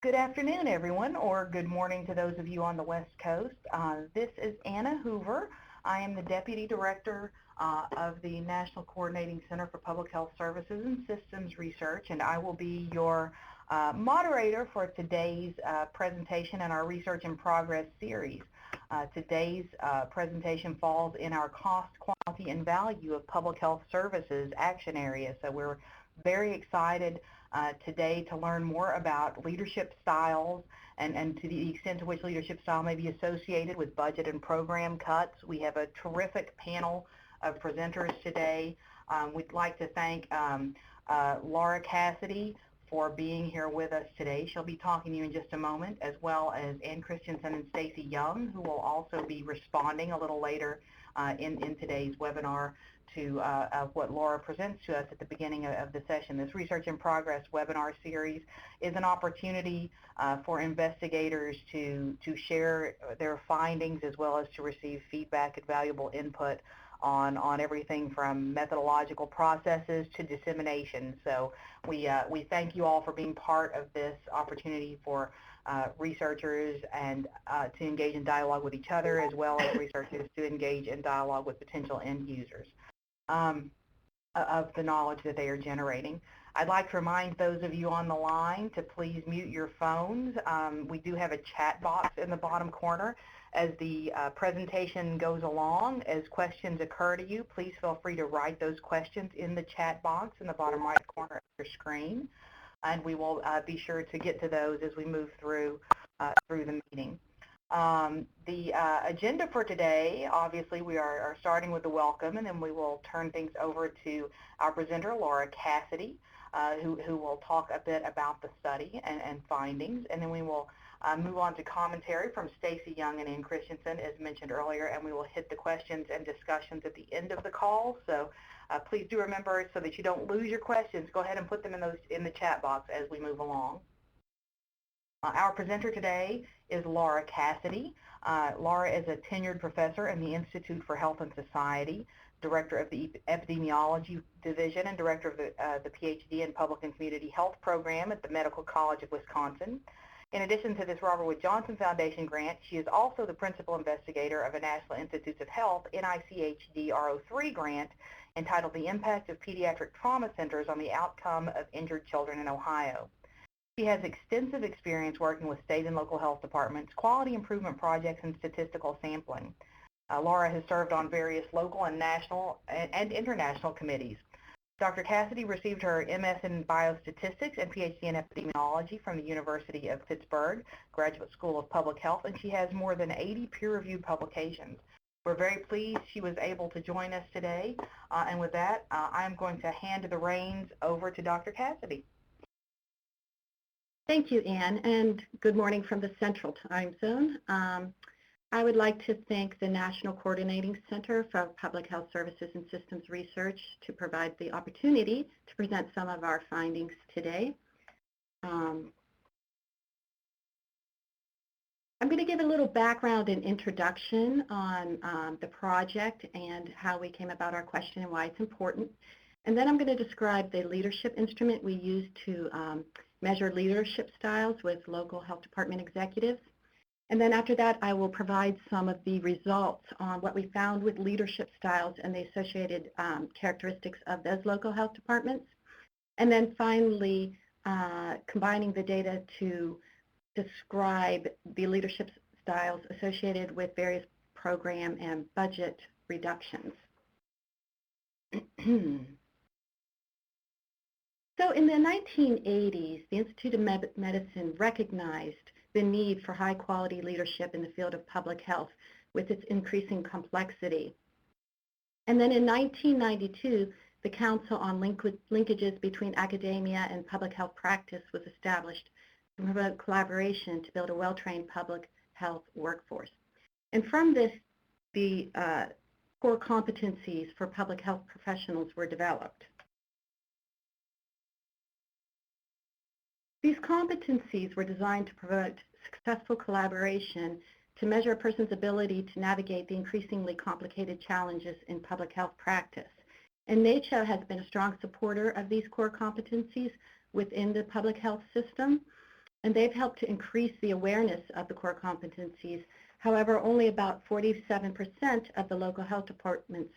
Good afternoon, everyone, or good morning to those of you on the West Coast. This is Anna Hoover. I am the Deputy Director of the National Coordinating Center for Public Health Services and Systems Research, and I will be your moderator for today's presentation in our Research in Progress series. Today's presentation falls in our Cost, Quality, and Value of Public Health Services action area, so we're very excited today to learn more about leadership styles and to the extent to which leadership style may be associated with budget and program cuts. We have a terrific panel of presenters today. We'd like to thank Laura Cassidy for being here with us today. She'll be talking to you in just a moment, as well as Ann Christensen and Stacy Young, who will also be responding a little later in today's webinar to what Laura presents to us at the beginning of the session. This Research in Progress webinar series is an opportunity for investigators to share their findings as well as to receive feedback and valuable input on everything from methodological processes to dissemination. So we thank you all for being part of this opportunity for researchers and to engage in dialogue with each other, as well as researchers to engage in dialogue with potential end users of the knowledge that they are generating. I'd like to remind those of you on the line to please mute your phones. We do have a chat box in the bottom corner. As the presentation goes along, as questions occur to you, please feel free to write those questions in the chat box in the bottom right corner of your screen, and we will be sure to get to those as we move through the meeting. The agenda for today, obviously, we are starting with the welcome, and then we will turn things over to our presenter, Laura Cassidy, who will talk a bit about the study and findings, and then we will move on to commentary from Stacy Young and Ann Christensen, as mentioned earlier, and we will hit the questions and discussions at the end of the call. So please do remember, so that you don't lose your questions, go ahead and put them in the chat box as we move along. Our presenter today is Laura Cassidy. Laura is a tenured professor in the Institute for Health and Society, director of the Epidemiology Division, and director of the PhD in Public and Community Health program at the Medical College of Wisconsin. In addition to this Robert Wood Johnson Foundation grant, she is also the principal investigator of a National Institutes of Health NICHD R03 grant entitled The Impact of Pediatric Trauma Centers on the Outcome of Injured Children in Ohio. She has extensive experience working with state and local health departments, quality improvement projects, and statistical sampling. Laura has served on various local and national and international committees. Dr. Cassidy received her MS in Biostatistics and PhD in Epidemiology from the University of Pittsburgh Graduate School of Public Health, and she has more than 80 peer-reviewed publications. We're very pleased she was able to join us today, and with that, I'm going to hand the reins over to Dr. Cassidy. Thank you, Ann, and good morning from the Central Time Zone. I would like to thank the National Coordinating Center for Public Health Services and Systems Research to provide the opportunity to present some of our findings today. I'm going to give a little background and introduction on the project and how we came about our question and why it's important. And then I'm going to describe the leadership instrument we use to measure leadership styles with local health department executives. And then after that, I will provide some of the results on what we found with leadership styles and the associated characteristics of those local health departments. And then finally, combining the data to describe the leadership styles associated with various program and budget reductions. So in the 1980s, the Institute of Medicine recognized the need for high-quality leadership in the field of public health with its increasing complexity. And then in 1992, the Council on Linkages between Academia and Public Health Practice was established to promote collaboration to build a well-trained public health workforce. And from this, the core competencies for public health professionals were developed. These competencies were designed to promote successful collaboration to measure a person's ability to navigate the increasingly complicated challenges in public health practice. And NACHO has been a strong supporter of these core competencies within the public health system. and they've helped to increase the awareness of the core competencies. However, only about 47% of the local health departments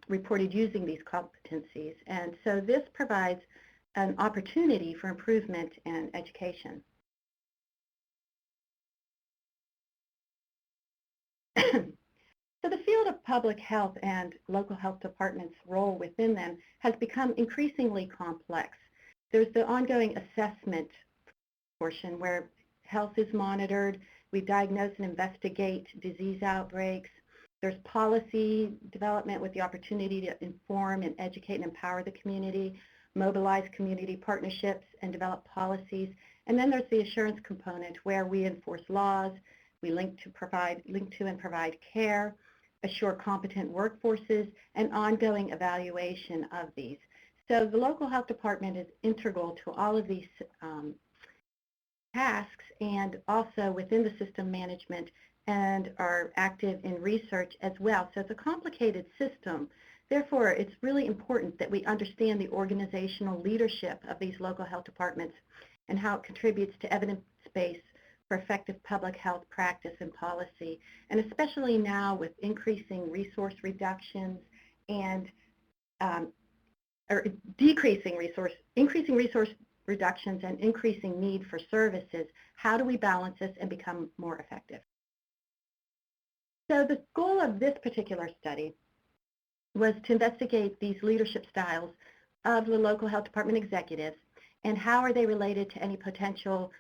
reported using these competencies, and so this provides an opportunity for improvement and education. So the field of public health and local health departments' role within them has become increasingly complex. There's the ongoing assessment portion where health is monitored, we diagnose and investigate disease outbreaks. There's policy development with the opportunity to inform and educate and empower the community, mobilize community partnerships and develop policies. And then there's the assurance component where we enforce laws, we link to and provide care, assure competent workforces, and ongoing evaluation of these. So the local health department is integral to all of these tasks and also within the system management and are active in research as well. So it's a complicated system. Therefore, it's really important that we understand the organizational leadership of these local health departments and how it contributes to evidence-based for effective public health practice and policy, and especially now with increasing resource reductions and increasing resource reductions and increasing need for services. How do we balance this and become more effective? So the goal of this particular study was to investigate these leadership styles of the local health department executives and how are they related to any potential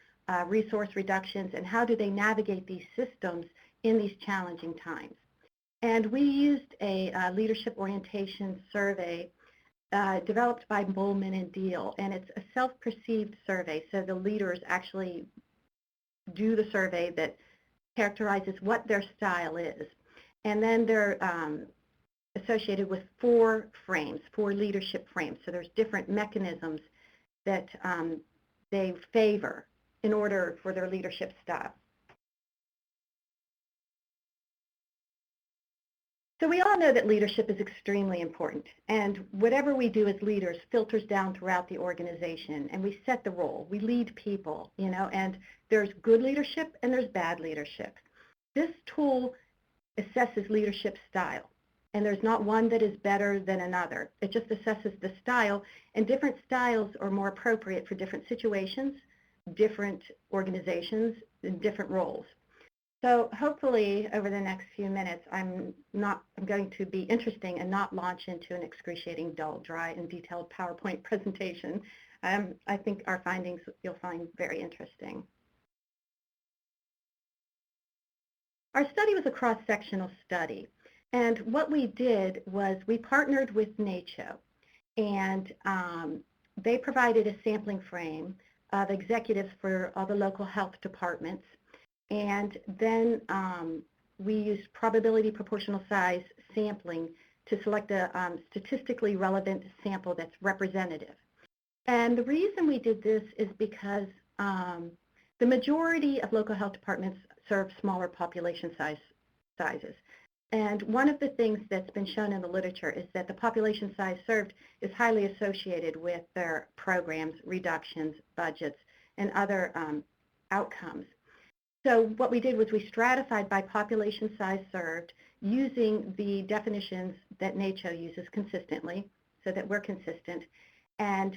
resource reductions and how do they navigate these systems in these challenging times. And we used a leadership orientation survey developed by Bowman and Deal, and it's a self-perceived survey, so the leaders actually do the survey that characterizes what their style is. And then they're associated with four leadership frames. So there's different mechanisms that they favor in order for their leadership style. So we all know that leadership is extremely important, and whatever we do as leaders filters down throughout the organization, and we set the role. We lead people, and there's good leadership and there's bad leadership. This tool assesses leadership style, and there's not one that is better than another. It just assesses the style, and different styles are more appropriate for different situations, different organizations, and different roles. So hopefully over the next few minutes, I'm going to be interesting and not launch into an excruciating, dull, dry, and detailed PowerPoint presentation. I think our findings you'll find very interesting. Our study was a cross-sectional study, and what we did was we partnered with NACCHO, and they provided a sampling frame of executives for all the local health departments. And then we used probability proportional size sampling to select a statistically relevant sample that's representative. And the reason we did this is because the majority of local health departments serve smaller population sizes. And one of the things that's been shown in the literature is that the population size served is highly associated with their programs, reductions, budgets, and other outcomes. So what we did was we stratified by population size served using the definitions that NACCHO uses consistently so that we're consistent. And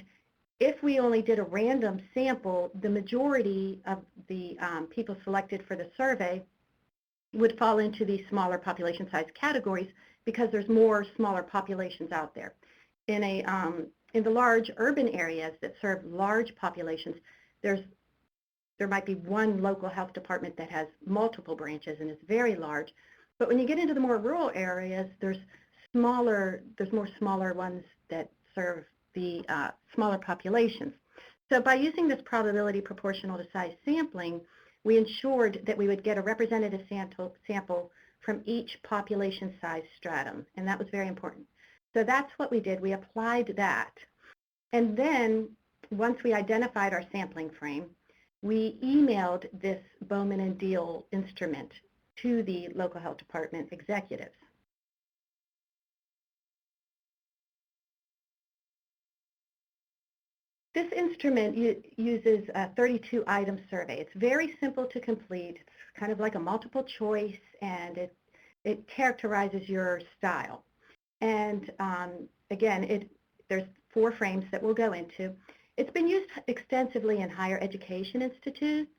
if we only did a random sample, the majority of the people selected for the survey would fall into these smaller population size categories because there's more smaller populations out there. In the large urban areas that serve large populations, there might be one local health department that has multiple branches and is very large. But when you get into the more rural areas, there's more smaller ones that serve the smaller populations. So by using this probability proportional to size sampling, we ensured that we would get a representative sample from each population size stratum, and that was very important. So that's what we did. We applied that. And then once we identified our sampling frame, we emailed this Bowman and Deal instrument to the local health department executives. This instrument uses a 32-item survey. It's very simple to complete. It's kind of like a multiple choice, and it characterizes your style. And again, there's 4 frames that we'll go into. It's been used extensively in higher education institutes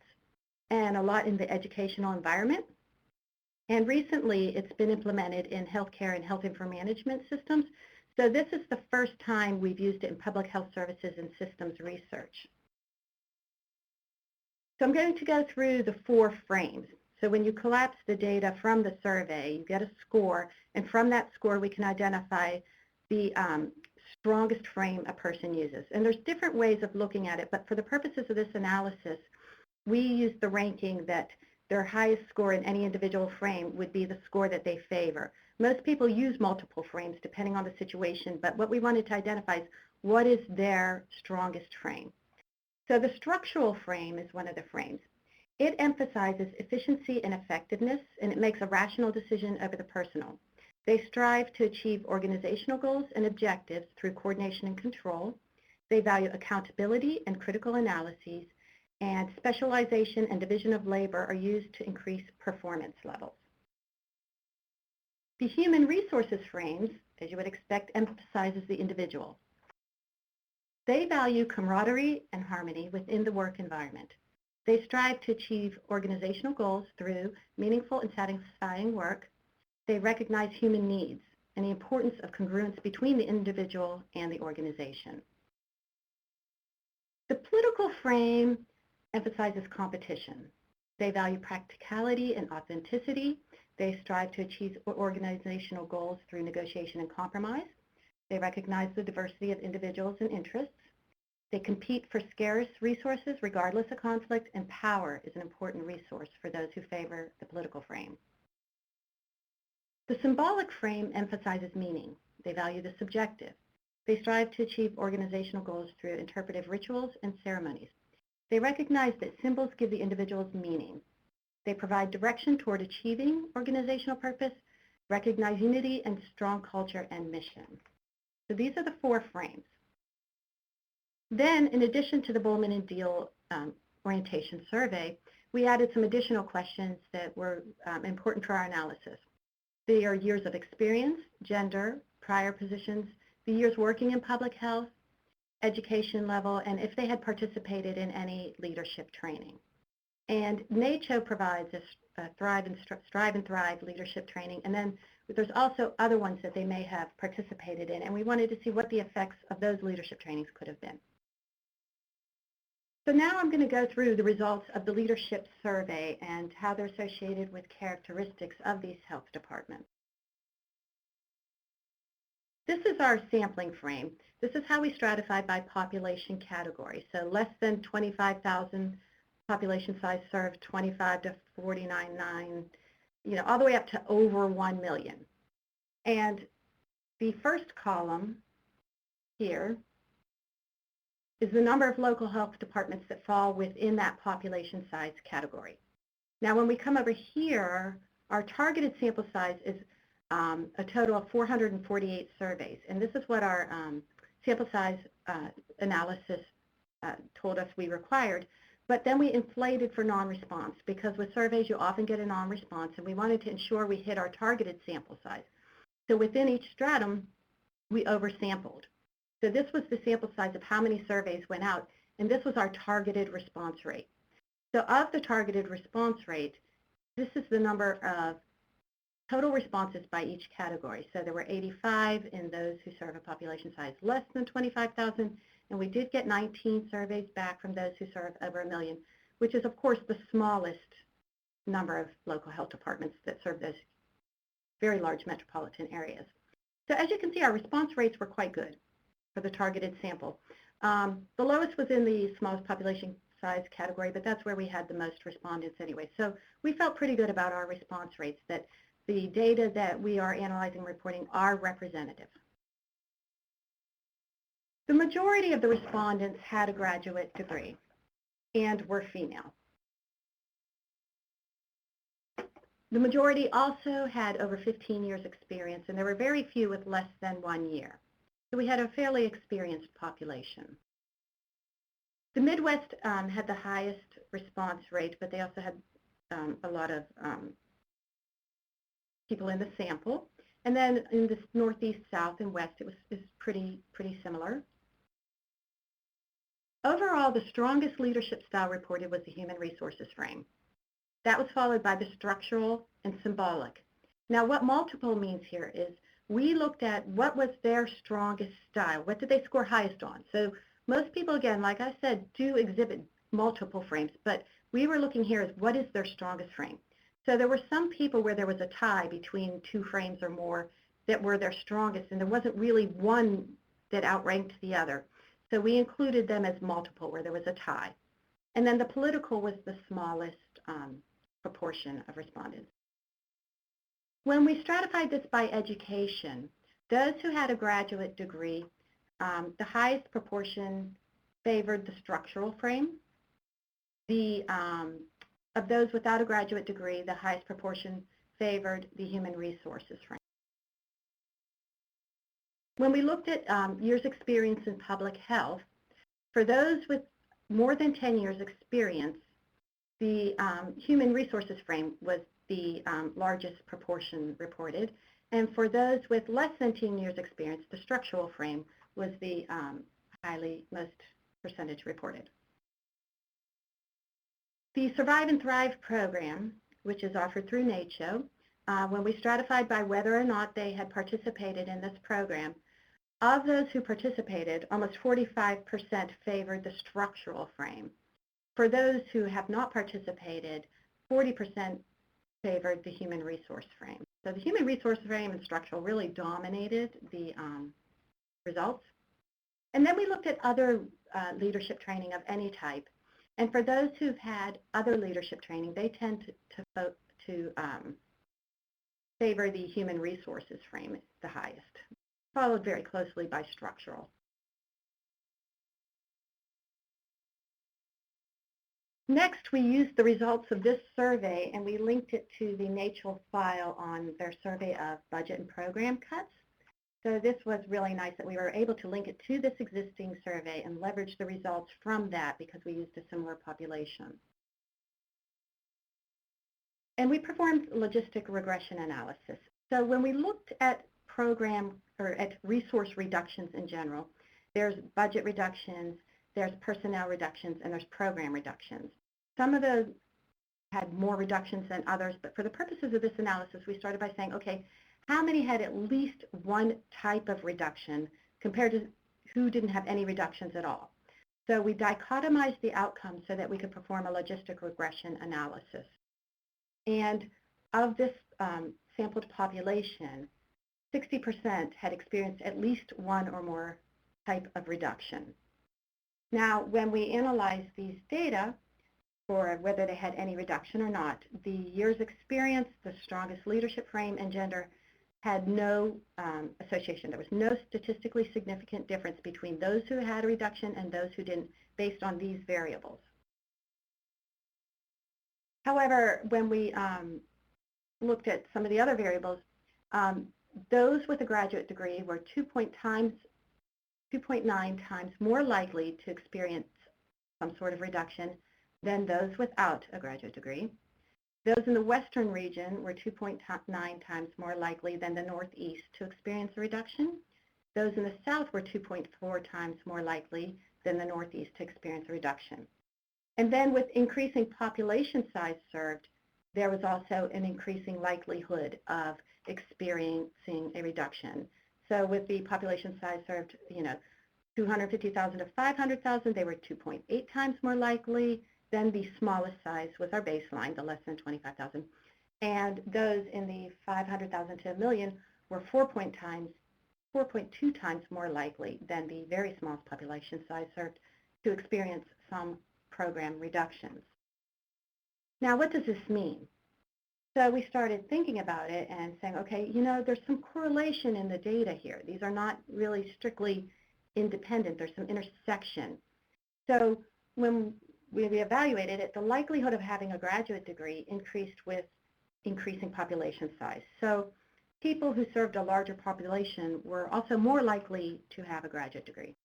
and a lot in the educational environment. And recently, it's been implemented in healthcare and health information management systems. So this is the first time we've used it in public health services and systems research. So I'm going to go through the 4 frames. So when you collapse the data from the survey, you get a score, and from that score, we can identify the strongest frame a person uses. And there's different ways of looking at it, but for the purposes of this analysis, we use the ranking that their highest score in any individual frame would be the score that they favor. Most people use multiple frames depending on the situation, but what we wanted to identify is what is their strongest frame. So the structural frame is one of the frames. It emphasizes efficiency and effectiveness, and it makes a rational decision over the personal. They strive to achieve organizational goals and objectives through coordination and control. They value accountability and critical analyses, and specialization and division of labor are used to increase performance levels. The human resources frames, as you would expect, emphasizes the individual. They value camaraderie and harmony within the work environment. They strive to achieve organizational goals through meaningful and satisfying work. They recognize human needs and the importance of congruence between the individual and the organization. The political frame emphasizes competition. They value practicality and authenticity. They strive to achieve organizational goals through negotiation and compromise. They recognize the diversity of individuals and interests. They compete for scarce resources regardless of conflict, and power is an important resource for those who favor the political frame. The symbolic frame emphasizes meaning. They value the subjective. They strive to achieve organizational goals through interpretive rituals and ceremonies. They recognize that symbols give the individuals meaning. They provide direction toward achieving organizational purpose, recognize unity and strong culture and mission. So these are the 4 frames. Then, in addition to the Bowman and Deal orientation survey, we added some additional questions that were important for our analysis. They are years of experience, gender, prior positions, the years working in public health, education level, and if they had participated in any leadership training. And NACHO provides a Strive and Thrive leadership training, and then there's also other ones that they may have participated in, and we wanted to see what the effects of those leadership trainings could have been. So now I'm going to go through the results of the leadership survey and how they're associated with characteristics of these health departments. This is our sampling frame. This is how we stratified by population category. So less than 25,000 population size served, 25 to 49.9, all the way up to over 1 million. And the first column here is the number of local health departments that fall within that population size category. Now, when we come over here, our targeted sample size is a total of 448 surveys, and this is what our sample size analysis told us we required. But then we inflated for non-response, because with surveys you often get a non-response, and we wanted to ensure we hit our targeted sample size. So within each stratum, we oversampled. So this was the sample size of how many surveys went out, and this was our targeted response rate. So of the targeted response rate, this is the number of total responses by each category. So there were 85 in those who serve a population size less than 25,000, and we did get 19 surveys back from those who serve over 1 million, which is, of course, the smallest number of local health departments that serve those very large metropolitan areas. So as you can see, our response rates were quite good for the targeted sample. The lowest was in the smallest population size category, but that's where we had the most respondents anyway. So we felt pretty good about our response rates, that the data that we are analyzing and reporting are representative. The majority of the respondents had a graduate degree and were female. The majority also had over 15 years experience, and there were very few with less than 1 year. So we had a fairly experienced population. The Midwest had the highest response rate, but they also had a lot of people in the sample. And then in the Northeast, South, and West, it was pretty similar. Overall, the strongest leadership style reported was the human resources frame. That was followed by the structural and symbolic. Now, what multiple means here is we looked at what was their strongest style. What did they score highest on? So most people, again, like I said, do exhibit multiple frames, but we were looking here as what is their strongest frame. So there were some people where there was a tie between two frames or more that were their strongest, and there wasn't really one that outranked the other. So we included them as multiple where there was a tie. And then the political was the smallest proportion of respondents. When we stratified this by education, those who had a graduate degree, the highest proportion favored the structural frame. Of those without a graduate degree, the highest proportion favored the human resources frame. When we looked at years experience in public health, for those with more than 10 years experience, the human resources frame was the largest proportion reported. And for those with less than 10 years experience, the structural frame was the most percentage reported. The Survive and Thrive program, which is offered through NACCHO, when we stratified by whether or not they had participated in this program, of those who participated, almost 45% favored the structural frame. For those who have not participated, 40% favored the human resource frame. So the human resource frame and structural really dominated the results. And then we looked at other leadership training of any type. And for those who've had other leadership training, they tend to favor the human resources frame the highest, followed very closely by structural. Next, we used the results of this survey and we linked it to the NACCHO file on their survey of budget and program cuts. So this was really nice that we were able to link it to this existing survey and leverage the results from that because we used a similar population. And we performed logistic regression analysis. So when we looked at program or at resource reductions in general, there's budget reductions, there's personnel reductions, and there's program reductions. Some of those had more reductions than others, but for the purposes of this analysis, we started by saying, okay, how many had at least one type of reduction compared to who didn't have any reductions at all? So we dichotomized the outcomes so that we could perform a logistic regression analysis. And of this sampled population, 60% had experienced at least one or more type of reduction. Now, when we analyzed these data for whether they had any reduction or not, the years experience, the strongest leadership frame, and gender had no association. There was no statistically significant difference between those who had a reduction and those who didn't based on these variables. However, when we looked at some of the other variables, those with a graduate degree were 2.9 times more likely to experience some sort of reduction than those without a graduate degree. Those in the Western region were 2.9 times more likely than the Northeast to experience a reduction. Those in the South were 2.4 times more likely than the Northeast to experience a reduction. And then with increasing population size served, there was also an increasing likelihood of experiencing a reduction. So with the population size served, 250,000 to 500,000, they were 2.8 times more likely than the smallest size was our baseline, the less than 25,000. And those in the 500,000 to a million were 4.2 times more likely than the very smallest population size served to experience some program reductions. Now, what does this mean? So we started thinking about it and saying, okay, there's some correlation in the data here. These are not really strictly independent. There's some intersection. So when we evaluated it, the likelihood of having a graduate degree increased with increasing population size. So people who served a larger population were also more likely to have a graduate degree.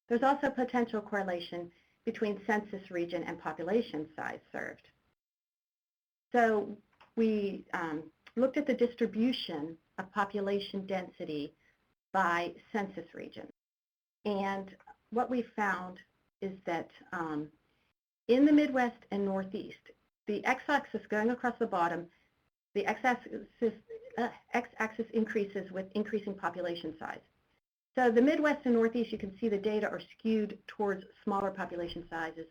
There's also potential correlation between census region and population size served. So we looked at the distribution of population density by census region. And what we found is that in the Midwest and Northeast, the x-axis going across the bottom, the x-axis increases with increasing population size. So the Midwest and Northeast, you can see the data are skewed towards smaller population sizes,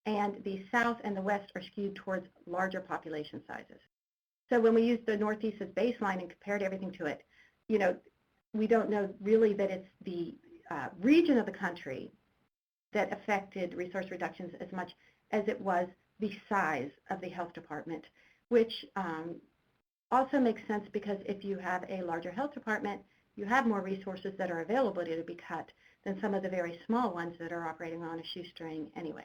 and the South and the West are skewed towards larger population sizes. So when we use the Northeast as baseline and compared everything to it, you know, we don't know really that it's the region of the country that affected resource reductions as much as it was the size of the health department, which also makes sense because if you have a larger health department, you have more resources that are available to be cut than some of the very small ones that are operating on a shoestring anyway.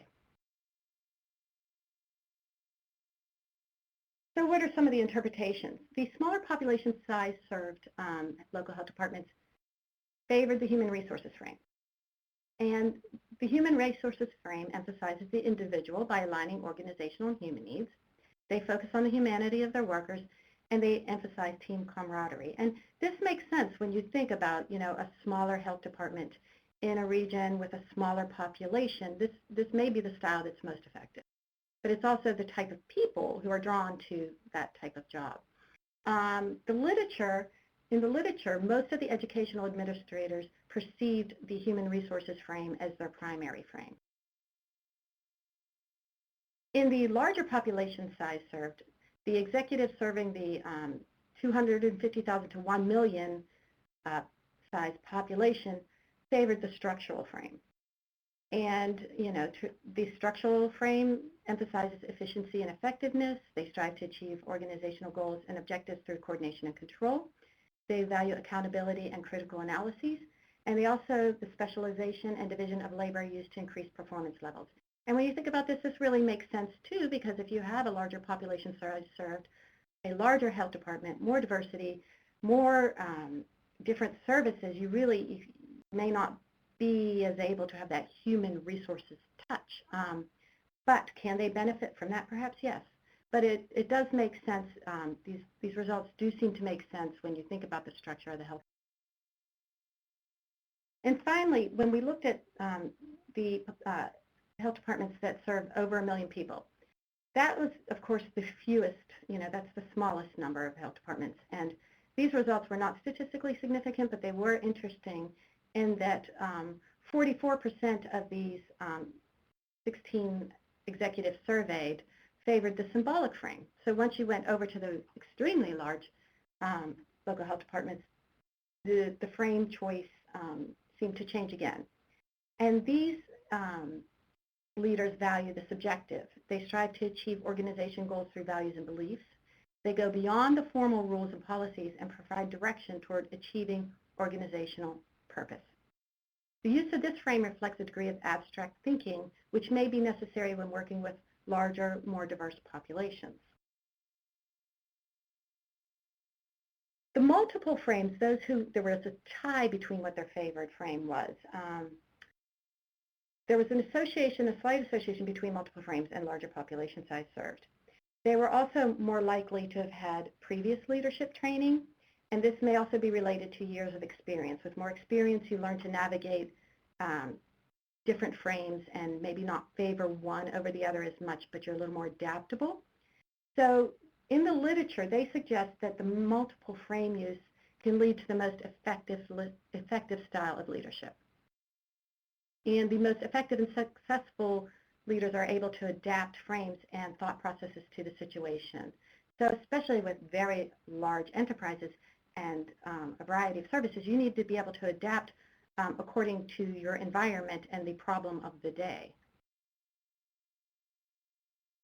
So what are some of the interpretations? The smaller population size served local health departments favored the human resources frame. And the human resources frame emphasizes the individual by aligning organizational and human needs. They focus on the humanity of their workers, and they emphasize team camaraderie. And this makes sense when you think about, you know, a smaller health department in a region with a smaller population. This may be the style that's most effective. But it's also the type of people who are drawn to that type of job. In the literature, most of the educational administrators perceived the human resources frame as their primary frame. In the larger population size served, the executives serving the 250,000 to 1 million size population favored the structural frame. And, you know, the structural frame emphasizes efficiency and effectiveness. They strive to achieve organizational goals and objectives through coordination and control. They value accountability and critical analyses. And they also, the specialization and division of labor used to increase performance levels. And when you think about this, this really makes sense too, because if you have a larger population served, a larger health department, more diversity, more different services, you may not be as able to have that human resources touch. But can they benefit from that? Perhaps yes. But it does make sense. These results do seem to make sense when you think about the structure of the health. And finally, when we looked at the health departments that serve over 1 million people, that was, of course, the fewest, you know, that's the smallest number of health departments. And these results were not statistically significant, but they were interesting in that 44% of these 16 executives surveyed favored the symbolic frame. So once you went over to the extremely large local health departments, the frame choice seemed to change again. And these leaders value the subjective. They strive to achieve organization goals through values and beliefs. They go beyond the formal rules and policies and provide direction toward achieving organizational purpose. The use of this frame reflects a degree of abstract thinking, which may be necessary when working with larger, more diverse populations. The multiple frames, there was a tie between what their favored frame was. There was a slight association between multiple frames and larger population size served. They were also more likely to have had previous leadership training, and this may also be related to years of experience. With more experience, you learn to navigate different frames and maybe not favor one over the other as much, but you're a little more adaptable. So in the literature, they suggest that the multiple frame use can lead to the most effective style of leadership. And the most effective and successful leaders are able to adapt frames and thought processes to the situation. So especially with very large enterprises and a variety of services, you need to be able to adapt according to your environment and the problem of the day.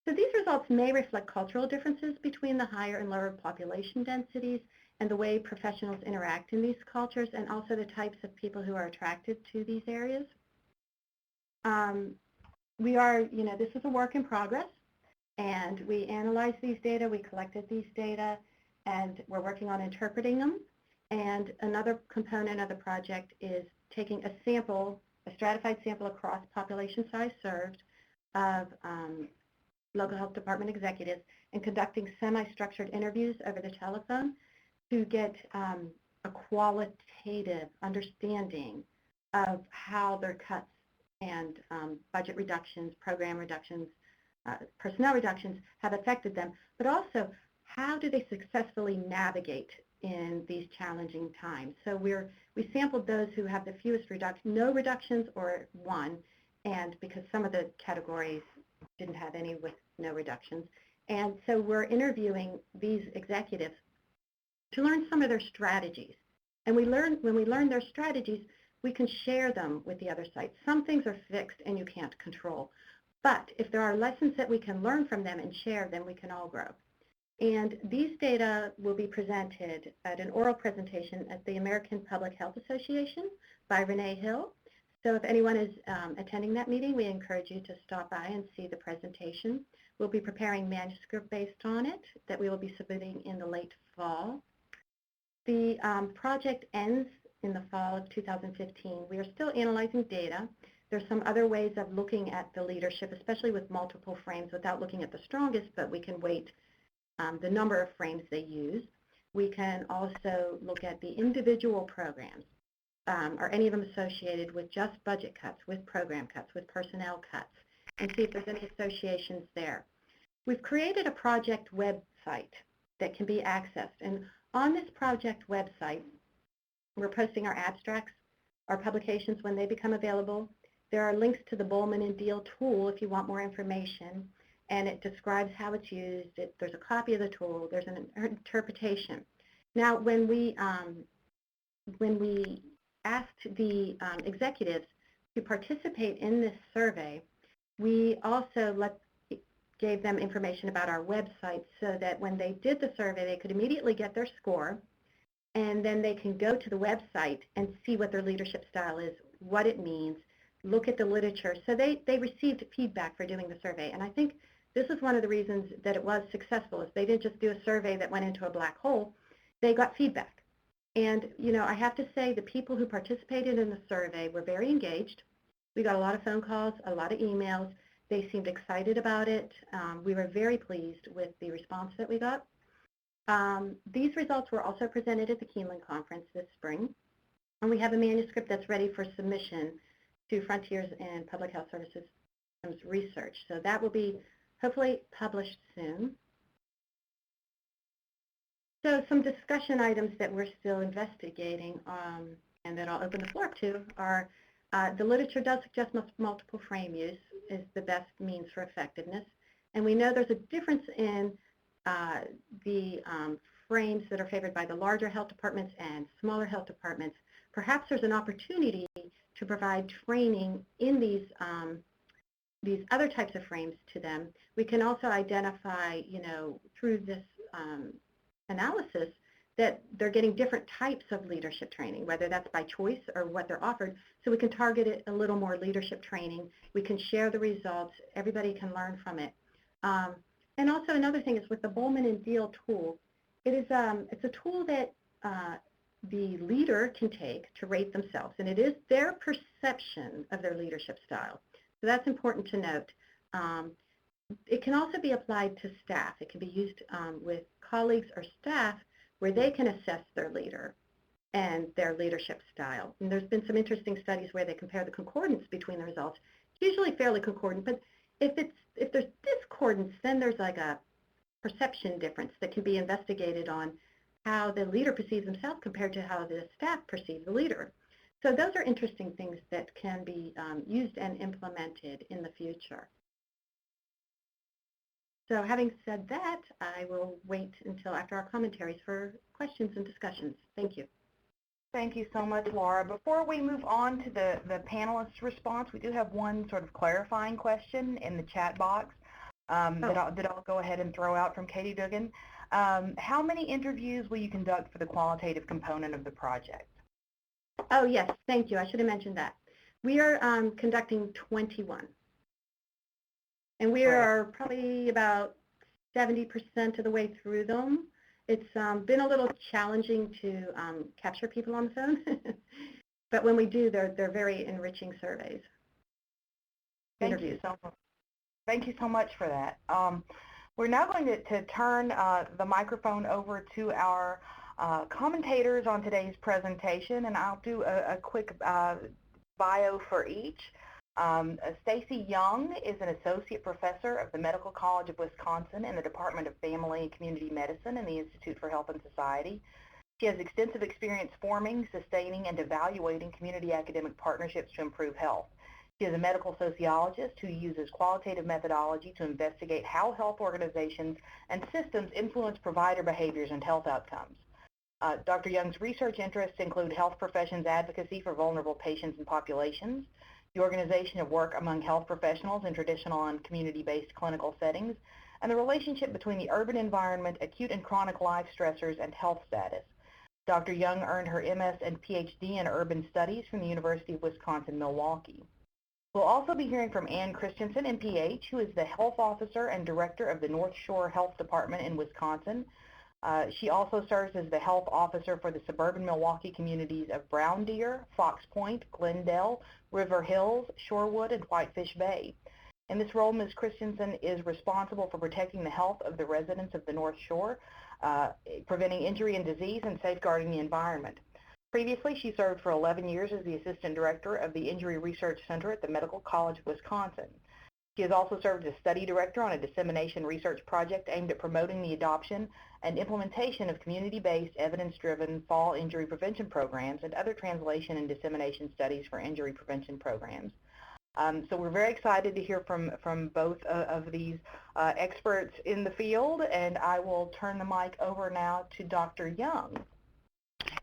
So these results may reflect cultural differences between the higher and lower population densities and the way professionals interact in these cultures, and also the types of people who are attracted to these areas. This is a work in progress, and we analyzed these data, we collected these data, and we're working on interpreting them. And another component of the project is taking a sample a stratified sample across population size served of local health department executives and conducting semi-structured interviews over the telephone to get a qualitative understanding of how their cuts and budget reductions, program reductions, personnel reductions have affected them, but also how do they successfully navigate in these challenging times. So we sampled those who have the fewest no reductions or one, and because some of the categories didn't have any with no reductions. And so we're interviewing these executives to learn some of their strategies. And when we learn their strategies, we can share them with the other sites. Some things are fixed and you can't control. But if there are lessons that we can learn from them and share, then we can all grow. And these data will be presented at an oral presentation at the American Public Health Association by Renee Hill. So if anyone is attending that meeting, we encourage you to stop by and see the presentation. We'll be preparing manuscript based on it that we will be submitting in the late fall. The project ends in the fall of 2015. We are still analyzing data. There's some other ways of looking at the leadership, especially with multiple frames without looking at the strongest, but we can weight the number of frames they use. We can also look at the individual programs. Are any of them associated with just budget cuts, with program cuts, with personnel cuts, and see if there's any associations there. We've created a project website that can be accessed, and on this project website, we're posting our abstracts, our publications when they become available. There are links to the Bowman and Deal tool if you want more information, and it describes how it's used. There's a copy of the tool. There's an interpretation. Now, when we asked the executives to participate in this survey, we also gave them information about our website so that when they did the survey, they could immediately get their score, and then they can go to the website and see what their leadership style is, what it means, look at the literature. So they received feedback for doing the survey, and I think this is one of the reasons that it was successful, is they didn't just do a survey that went into a black hole. They got feedback. And, you know, I have to say the people who participated in the survey were very engaged. We got a lot of phone calls, a lot of emails. They seemed excited about it. We were very pleased with the response that we got. These results were also presented at the Keeneland Conference this spring. And we have a manuscript that's ready for submission to Frontiers in Public Health Services Research. So that will be hopefully published soon. So some discussion items that we're still investigating and that I'll open the floor to are the literature does suggest multiple frame use is the best means for effectiveness. And we know there's a difference in the frames that are favored by the larger health departments and smaller health departments. Perhaps there's an opportunity to provide training in these other types of frames to them. We can also identify, you know, through this analysis that they're getting different types of leadership training, whether that's by choice or what they're offered, so we can target it a little more leadership training. We can share the results. Everybody can learn from it. And also another thing is with the Bowman and Deal tool, it's a tool that the leader can take to rate themselves, and it is their perception of their leadership style. So that's important to note. It can also be applied to staff. It can be used with colleagues or staff where they can assess their leader and their leadership style. And there's been some interesting studies where they compare the concordance between the results. It's usually fairly concordant, but if there's discordance, then there's like a perception difference that can be investigated on how the leader perceives himself compared to how the staff perceives the leader. So those are interesting things that can be used and implemented in the future. So having said that, I will wait until after our commentaries for questions and discussions. Thank you. Thank you so much, Laura. Before we move on to the panelists' response, we do have one sort of clarifying question in the chat box that I'll go ahead and throw out from Katie Dugan. How many interviews will you conduct for the qualitative component of the project? Oh, yes, thank you. I should have mentioned that. We are conducting 21. And we are probably about 70% of the way through them. It's been a little challenging to capture people on the phone. But when we do, they're very enriching surveys. Thank you so much. Thank you so much for that. We're now going to turn the microphone over to our commentators on today's presentation, and I'll do a quick bio for each. Stacy Young is an associate professor of the Medical College of Wisconsin in the Department of Family and Community Medicine in the Institute for Health and Society. She has extensive experience forming, sustaining, and evaluating community academic partnerships to improve health. She is a medical sociologist who uses qualitative methodology to investigate how health organizations and systems influence provider behaviors and health outcomes. Dr. Young's research interests include health professions advocacy for vulnerable patients and populations, the organization of work among health professionals in traditional and community-based clinical settings, and the relationship between the urban environment, acute and chronic life stressors, and health status. Dr. Young earned her MS and PhD in urban studies from the University of Wisconsin-Milwaukee. We'll also be hearing from Ann Christensen, MPH, who is the health officer and director of the North Shore Health Department in Wisconsin. She also serves as the health officer for the suburban Milwaukee communities of Brown Deer, Fox Point, Glendale, River Hills, Shorewood, and Whitefish Bay. In this role, Ms. Christensen is responsible for protecting the health of the residents of the North Shore, preventing injury and disease, and safeguarding the environment. Previously, she served for 11 years as the assistant director of the Injury Research Center at the Medical College of Wisconsin. She has also served as study director on a dissemination research project aimed at promoting the adoption and implementation of community-based, evidence-driven fall injury prevention programs and other translation and dissemination studies for injury prevention programs. So we're very excited to hear from both of these experts in the field, and I will turn the mic over now to Dr. Young.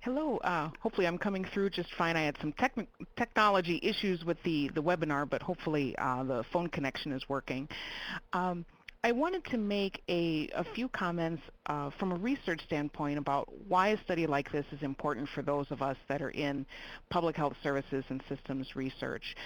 Hello. Hopefully I'm coming through just fine. I had some technology issues with the webinar, but hopefully the phone connection is working. I wanted to make a few comments from a research standpoint about why a study like this is important for those of us that are in public health services and systems research.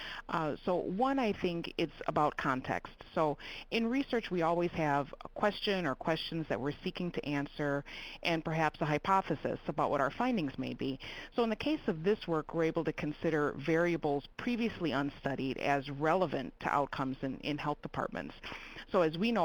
So one, I think it's about context. So in research, we always have a question or questions that we're seeking to answer and perhaps a hypothesis about what our findings may be. So in the case of this work, we're able to consider variables previously unstudied as relevant to outcomes in health departments. So as we know,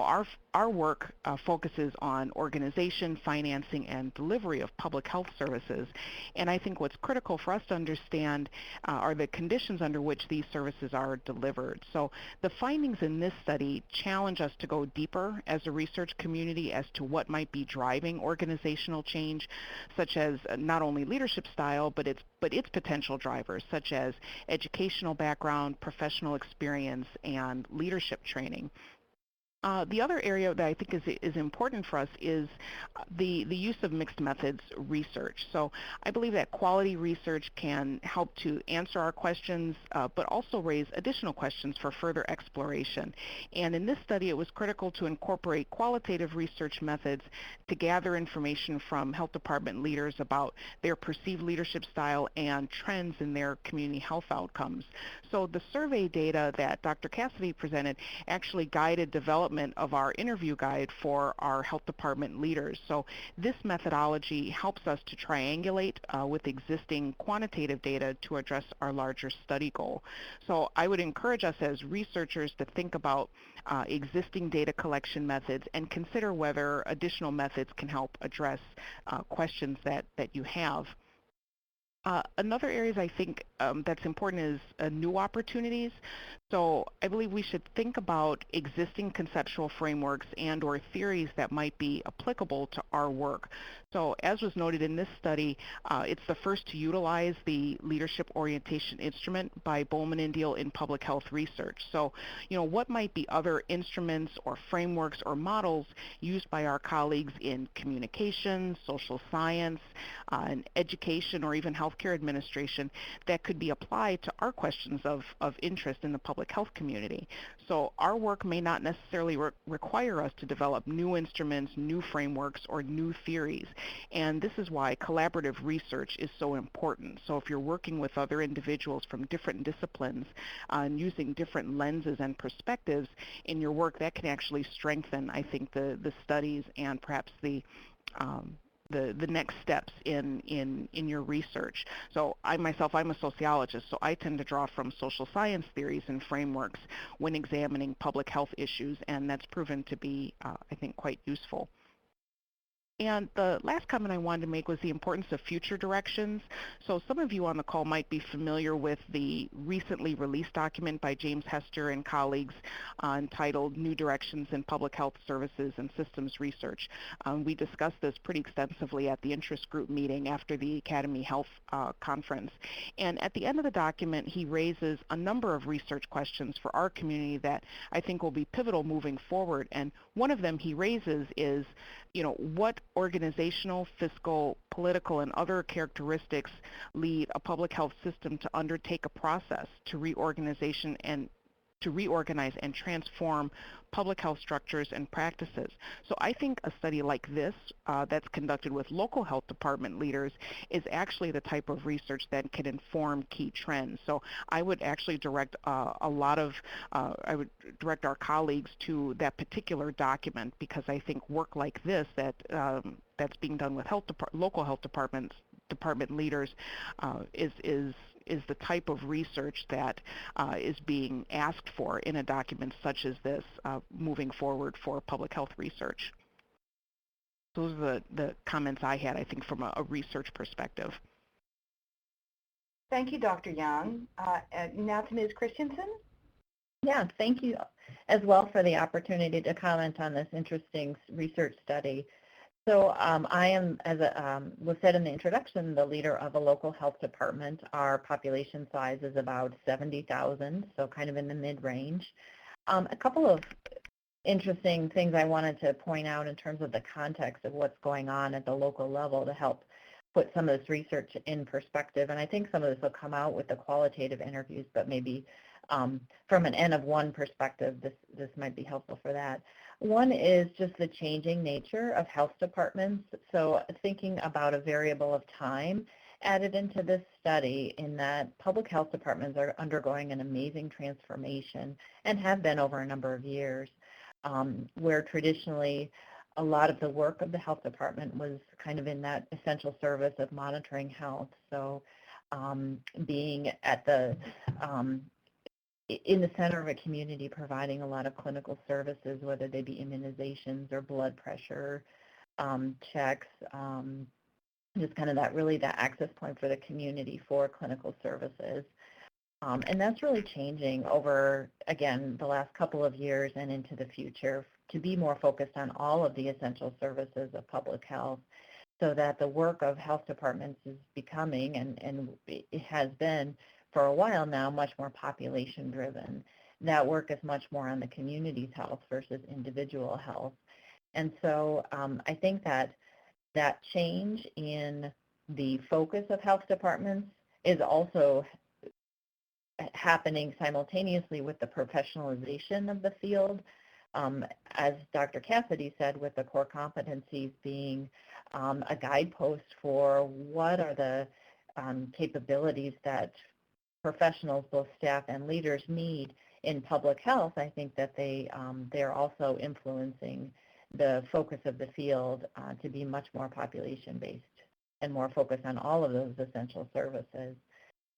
our work focuses on organization, financing, and delivery of public health services. And I think what's critical for us to understand are the conditions under which these services are delivered. So the findings in this study challenge us to go deeper as a research community as to what might be driving organizational change, such as not only leadership style, but its potential drivers, such as educational background, professional experience, and leadership training. The other area that I think is important for us is the use of mixed methods research. So I believe that quality research can help to answer our questions, but also raise additional questions for further exploration. And in this study, it was critical to incorporate qualitative research methods to gather information from health department leaders about their perceived leadership style and trends in their community health outcomes. So the survey data that Dr. Cassidy presented actually guided development of our interview guide for our health department leaders. So this methodology helps us to triangulate with existing quantitative data to address our larger study goal. So I would encourage us as researchers to think about existing data collection methods and consider whether additional methods can help address questions that you have. Another area I think that's important is new opportunities. So I believe we should think about existing conceptual frameworks and or theories that might be applicable to our work. So as was noted in this study, it's the first to utilize the leadership orientation instrument by Bowman and Deal in public health research. So, what might be other instruments or frameworks or models used by our colleagues in communication, social science, and education, or even healthcare administration that could be applied to our questions of interest in the public health community. So our work may not necessarily require us to develop new instruments, new frameworks, or new theories. And this is why collaborative research is so important. So if you're working with other individuals from different disciplines and using different lenses and perspectives in your work, that can actually strengthen, I think, the studies and perhaps the the next steps in your research. So I'm a sociologist, so I tend to draw from social science theories and frameworks when examining public health issues, and that's proven to be, I think, quite useful. And the last comment I wanted to make was the importance of future directions. So some of you on the call might be familiar with the recently released document by James Hester and colleagues entitled New Directions in Public Health Services and Systems Research. We discussed this pretty extensively at the interest group meeting after the Academy Health conference. And at the end of the document, he raises a number of research questions for our community that I think will be pivotal moving forward. And one of them he raises is, what organizational, fiscal, political, and other characteristics lead a public health system to undertake a process to reorganize and transform public health structures and practices. So I think a study like this that's conducted with local health department leaders is actually the type of research that can inform key trends. So I would actually direct I would direct our colleagues to that particular document, because I think work like this that's being done with local health department leaders is the type of research that is being asked for in a document such as this moving forward for public health research. Those are the comments I had, I think, from a research perspective. Thank you, Dr. Young. Now to Ms. Christensen. Yeah, thank you as well for the opportunity to comment on this interesting research study. So I am, as was said in the introduction, the leader of a local health department. Our population size is about 70,000, so kind of in the mid-range. A couple of interesting things I wanted to point out in terms of the context of what's going on at the local level to help put some of this research in perspective. And I think some of this will come out with the qualitative interviews, but maybe from an N of one perspective, this might be helpful for that. One is just the changing nature of health departments. So thinking about a variable of time added into this study, in that public health departments are undergoing an amazing transformation and have been over a number of years, where traditionally a lot of the work of the health department was kind of in that essential service of monitoring health. So being at the in the center of a community, providing a lot of clinical services, whether they be immunizations or blood pressure checks, just kind of that access point for the community for clinical services. And that's really changing over, again, the last couple of years and into the future, to be more focused on all of the essential services of public health, so that the work of health departments is becoming, and it has been for a while now, much more population driven. That work is much more on the community's health versus individual health. And so I think that change in the focus of health departments is also happening simultaneously with the professionalization of the field. As Dr. Cassidy said, with the core competencies being a guidepost for what are the capabilities that professionals, both staff and leaders, need in public health, I think that they're also influencing the focus of the field to be much more population-based and more focused on all of those essential services.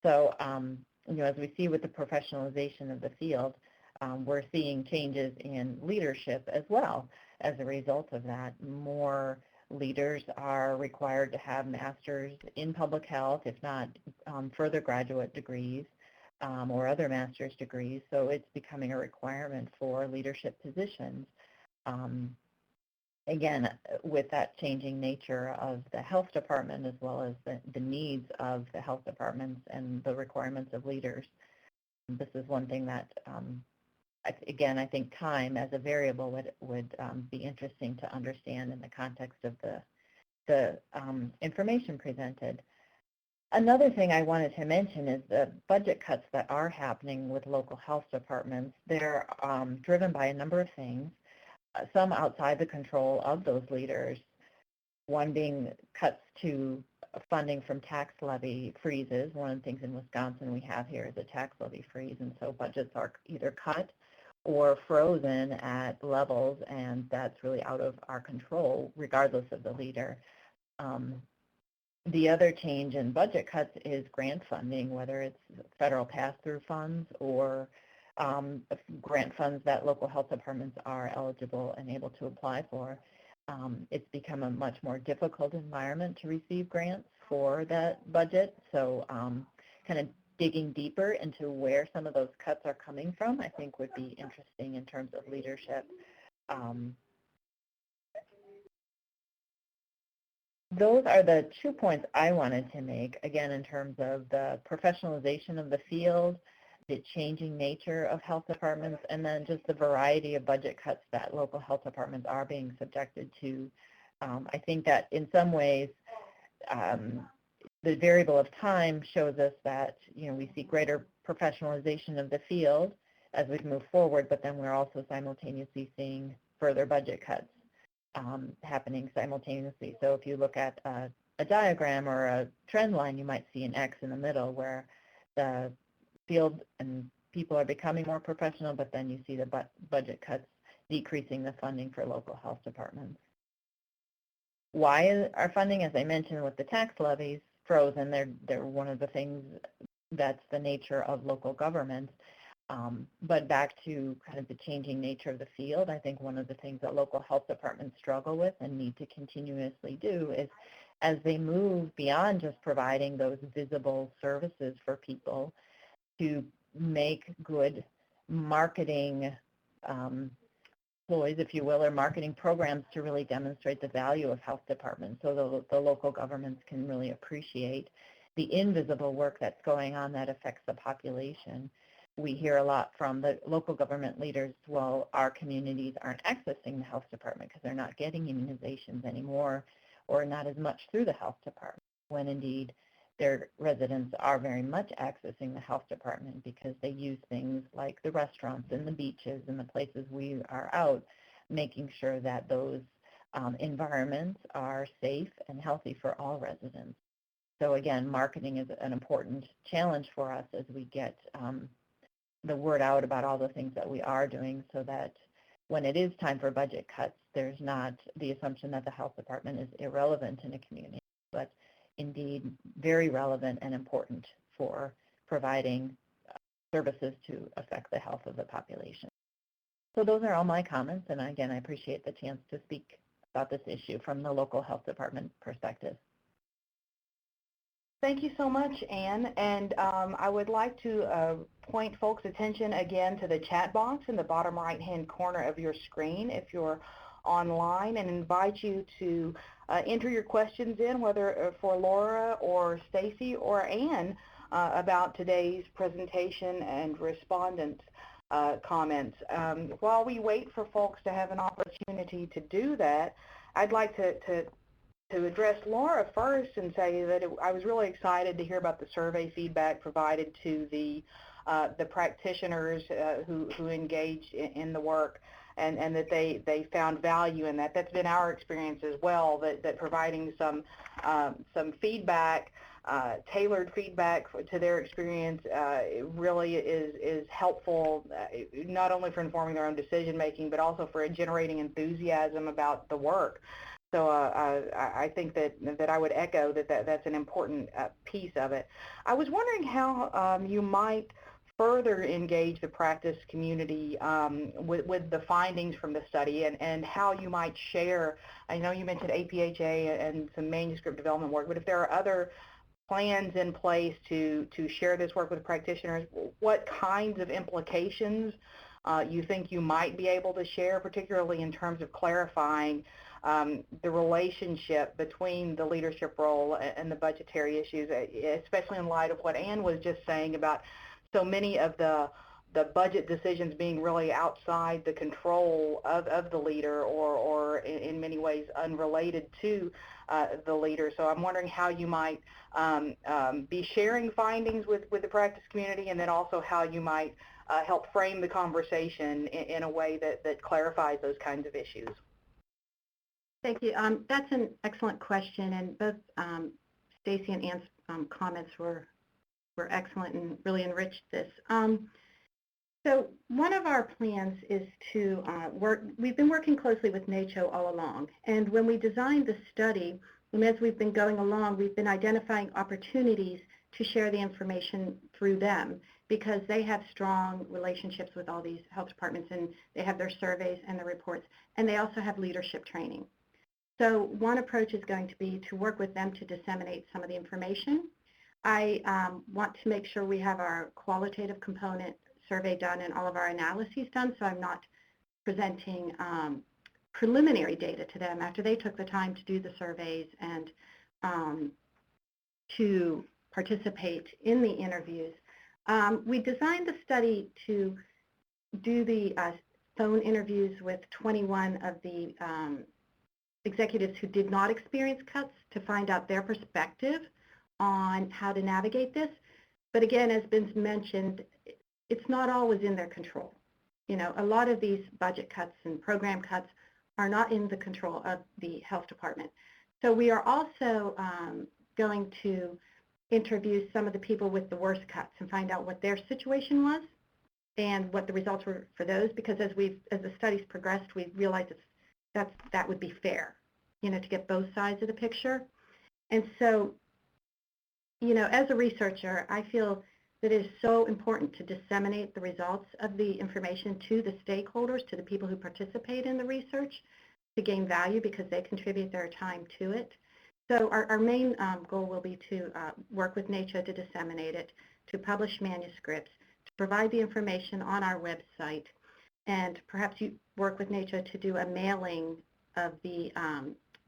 So, as we see with the professionalization of the field, we're seeing changes in leadership as well as a result of that. More leaders are required to have masters in public health, if not further graduate degrees or other master's degrees. So it's becoming a requirement for leadership positions. Again, with that changing nature of the health department, as well as the needs of the health departments and the requirements of leaders. This is one thing that, again, I think time as a variable would be interesting to understand in the context of the information presented. Another thing I wanted to mention is the budget cuts that are happening with local health departments. They're driven by a number of things, some outside the control of those leaders, one being cuts to funding from tax levy freezes. One of the things in Wisconsin we have here is a tax levy freeze, and so budgets are either cut or frozen at levels, and that's really out of our control regardless of the leader. The other change in budget cuts is grant funding, whether it's federal pass-through funds or grant funds that local health departments are eligible and able to apply for. It's become a much more difficult environment to receive grants for that budget. So kind of digging deeper into where some of those cuts are coming from, I think would be interesting in terms of leadership. Those are the 2 points I wanted to make, again, in terms of the professionalization of the field, the changing nature of health departments, and then just the variety of budget cuts that local health departments are being subjected to. I think that in some ways, the variable of time shows us that, we see greater professionalization of the field as we move forward, but then we're also simultaneously seeing further budget cuts happening simultaneously. So if you look at a diagram or a trend line, you might see an X in the middle where the field and people are becoming more professional, but then you see the budget cuts decreasing the funding for local health departments. Why are funding, as I mentioned, with the tax levies frozen? They're one of the things that's the nature of local governments. But back to kind of the changing nature of the field, I think one of the things that local health departments struggle with and need to continuously do is, as they move beyond just providing those visible services for people, to make good marketing ploys, if you will, or marketing programs to really demonstrate the value of health departments so the local governments can really appreciate the invisible work that's going on that affects the population. We hear a lot from the local government leaders, well, our communities aren't accessing the health department because they're not getting immunizations anymore or not as much through the health department, when indeed their residents are very much accessing the health department because they use things like the restaurants and the beaches and the places we are out, making sure that those environments are safe and healthy for all residents. So again, marketing is an important challenge for us as we get the word out about all the things that we are doing, so that when it is time for budget cuts, there's not the assumption that the health department is irrelevant in a community, but indeed very relevant and important for providing services to affect the health of the population. So those are all my comments, and again, I appreciate the chance to speak about this issue from the local health department perspective. Thank you so much, Anne. And I would like to point folks' attention again to the chat box in the bottom right-hand corner of your screen if you're online, and invite you to enter your questions in, whether for Laura or Stacy or Anne, about today's presentation and respondents' comments. While we wait for folks to have an opportunity to do that, I'd like to address Laura first and say that I was really excited to hear about the survey feedback provided to the practitioners who engaged in the work, and that they found value in that. That's been our experience as well, that providing some feedback, tailored feedback to their experience really is helpful, not only for informing their own decision making, but also for generating enthusiasm about the work. So I think that I would echo that's an important piece of it. I was wondering how you might further engage the practice community with the findings from the study, and how you might share. I know you mentioned APHA and some manuscript development work, but if there are other plans in place to share this work with practitioners, what kinds of implications you think you might be able to share, particularly in terms of clarifying the relationship between the leadership role and the budgetary issues, especially in light of what Anne was just saying about so many of the budget decisions being really outside the control of the leader, or in many ways unrelated to the leader. So I'm wondering how you might be sharing findings with the practice community, and then also how you might help frame the conversation in a way that clarifies those kinds of issues. Thank you. That's an excellent question, and both Stacy and Anne's comments were excellent and really enriched this. So one of our plans is to we've been working closely with NACCHO all along, and when we designed the study, And as we've been going along, we've been identifying opportunities to share the information through them because they have strong relationships with all these health departments, and they have their surveys and their reports, and they also have leadership training. So one approach is going to be to work with them to disseminate some of the information. I want to make sure we have our qualitative component survey done and all of our analyses done, so I'm not presenting preliminary data to them after they took the time to do the surveys and to participate in the interviews. We designed the study to do the phone interviews with 21 of the executives who did not experience cuts to find out their perspective on how to navigate this. But again, as been mentioned, it's not always in their control. You know, a lot of these budget cuts and program cuts are not in the control of the health department. So we are also going to interview some of the people with the worst cuts and find out what their situation was and what the results were for those, because as the studies progressed, we realized that would be fair, you know, to get both sides of the picture. And so, you know, as a researcher, I feel that it is so important to disseminate the results of the information to the stakeholders, to the people who participate in the research, to gain value because they contribute their time to it. So our main goal will be to work with NACHA to disseminate it, to publish manuscripts, to provide the information on our website, and perhaps you work with NACHA to do a mailing of the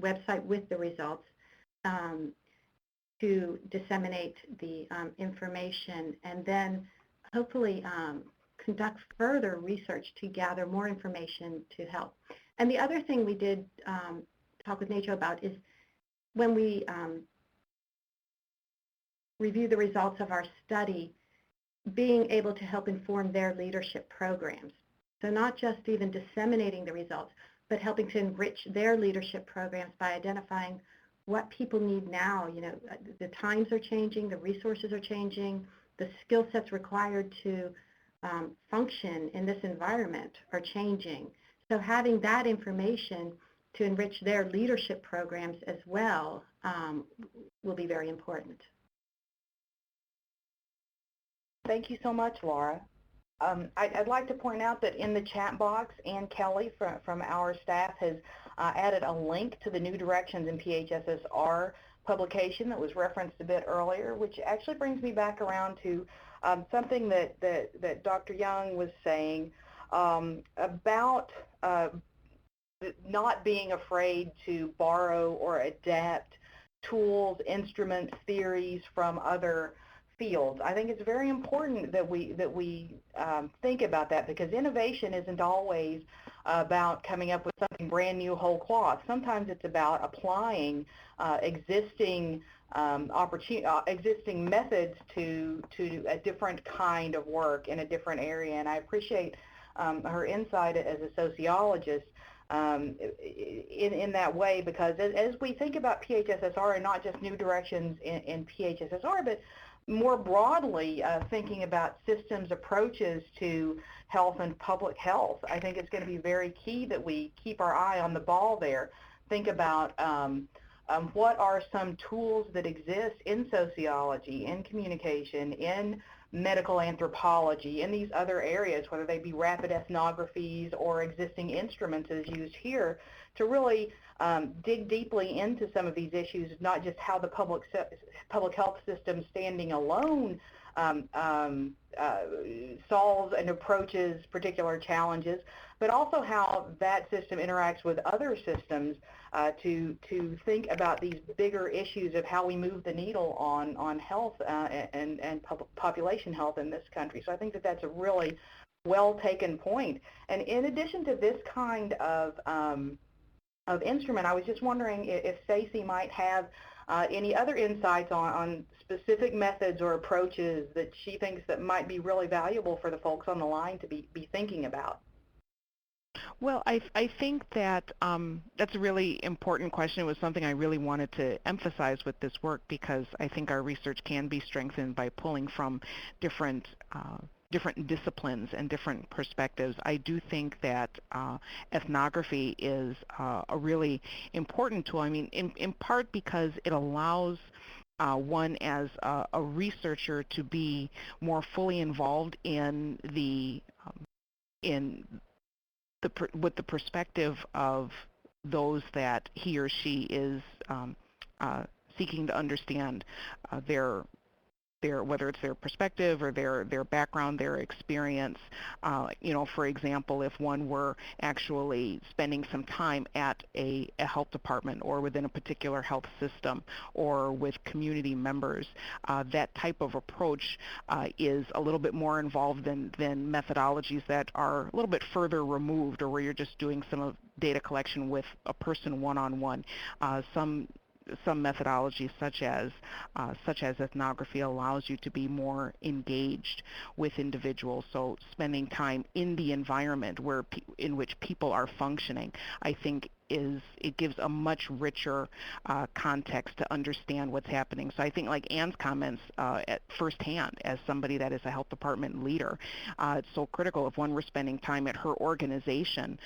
website with the results to disseminate the information, and then hopefully conduct further research to gather more information to help. And the other thing we did talk with NACHA about is when we review the results of our study, being able to help inform their leadership programs. So not just even disseminating the results, but helping to enrich their leadership programs by identifying what people need now. You know, the times are changing, the resources are changing, the skill sets required to function in this environment are changing. So having that information to enrich their leadership programs as well will be very important. Thank you so much, Laura. I'd like to point out that in the chat box, Ann Kelly from our staff has added a link to the New Directions in PHSSR publication that was referenced a bit earlier, which actually brings me back around to something that Dr. Young was saying about not being afraid to borrow or adapt tools, instruments, theories from other fields. I think it's very important that we think about that, because innovation isn't always about coming up with something brand new, whole cloth. Sometimes it's about applying existing existing methods to a different kind of work in a different area. And I appreciate her insight as a sociologist in that way, because as we think about PHSSR, and not just New Directions in PHSSR, but more broadly thinking about systems approaches to health and public health, I think it's going to be very key that we keep our eye on the ball there. Think about what are some tools that exist in sociology, in communication, in medical anthropology, in these other areas, whether they be rapid ethnographies or existing instruments as used here, to really dig deeply into some of these issues, not just how the public health system standing alone solves and approaches particular challenges, but also how that system interacts with other systems to think about these bigger issues of how we move the needle on health and population health in this country. So I think that that's a really well taken point. And in addition to this kind of instrument, I was just wondering if Stacey might have any other insights on specific methods or approaches that she thinks that might be really valuable for the folks on the line to be thinking about. Well, I think that that's a really important question. It was something I really wanted to emphasize with this work, because I think our research can be strengthened by pulling from different different disciplines and different perspectives. I do think that ethnography is a really important tool. I mean, in part because it allows one as a researcher to be more fully involved in in with the perspective of those that he or she is seeking to understand their whether it's their perspective or their background, their experience. For example, if one were actually spending some time at a health department or within a particular health system or with community members, that type of approach is a little bit more involved than methodologies that are a little bit further removed, or where you're just doing some of data collection with a person one-on-one. Some methodologies such as ethnography allows you to be more engaged with individuals. So spending time in the environment in which people are functioning, I think it gives a much richer context to understand what's happening. So I think, like Anne's comments at firsthand, as somebody that is a health department leader, it's so critical. If one were spending time at her organization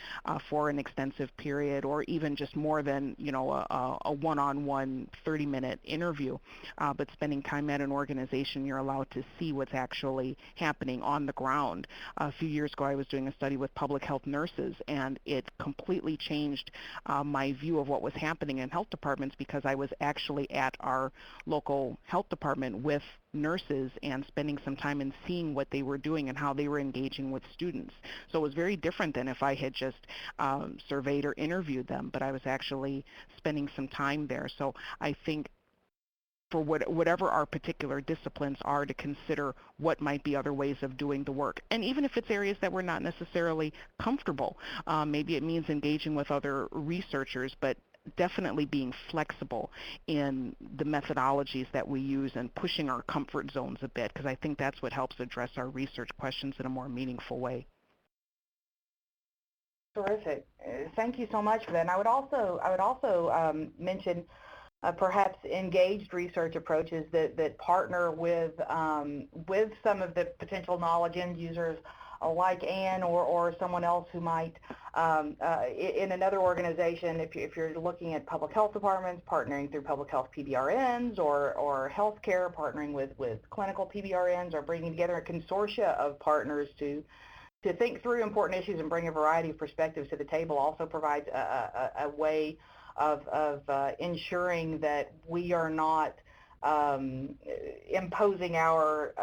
for an extensive period, or even just more than a one-on-one 30-minute interview, but spending time at an organization, you're allowed to see what's actually happening on the ground. A few years ago, I was doing a study with public health nurses, and it completely changed my view of what was happening in health departments, because I was actually at our local health department with nurses and spending some time and seeing what they were doing and how they were engaging with students. So it was very different than if I had just surveyed or interviewed them, but I was actually spending some time there. So I think for whatever our particular disciplines are, to consider what might be other ways of doing the work. And even if it's areas that we're not necessarily comfortable, maybe it means engaging with other researchers, but definitely being flexible in the methodologies that we use and pushing our comfort zones a bit, because I think that's what helps address our research questions in a more meaningful way. Terrific. Thank you so much for that. And I would also mention perhaps engaged research approaches that partner with some of the potential knowledge end users, like Anne or someone else who might, in another organization, if you're looking at public health departments, partnering through public health PBRNs, or healthcare, partnering with clinical PBRNs, or bringing together a consortia of partners to think through important issues and bring a variety of perspectives to the table, also provides a way of ensuring that we are not imposing our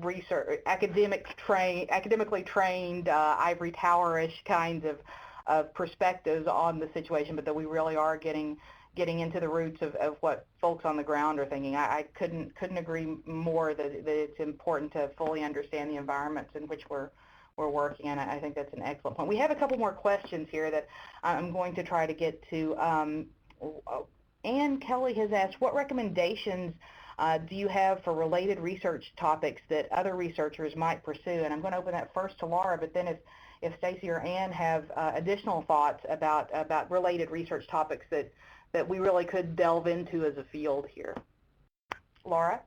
research, academically trained, ivory tower-ish kinds of perspectives on the situation, but that we really are getting into the roots of what folks on the ground are thinking. I couldn't agree more that it's important to fully understand the environments in which we're working, and I think that's an excellent point. We have a couple more questions here that I'm going to try to get to. Ann Kelly has asked, what recommendations do you have for related research topics that other researchers might pursue? And I'm going to open that first to Laura, but then if Stacy or Ann have additional thoughts about related research topics that we really could delve into as a field here. Laura?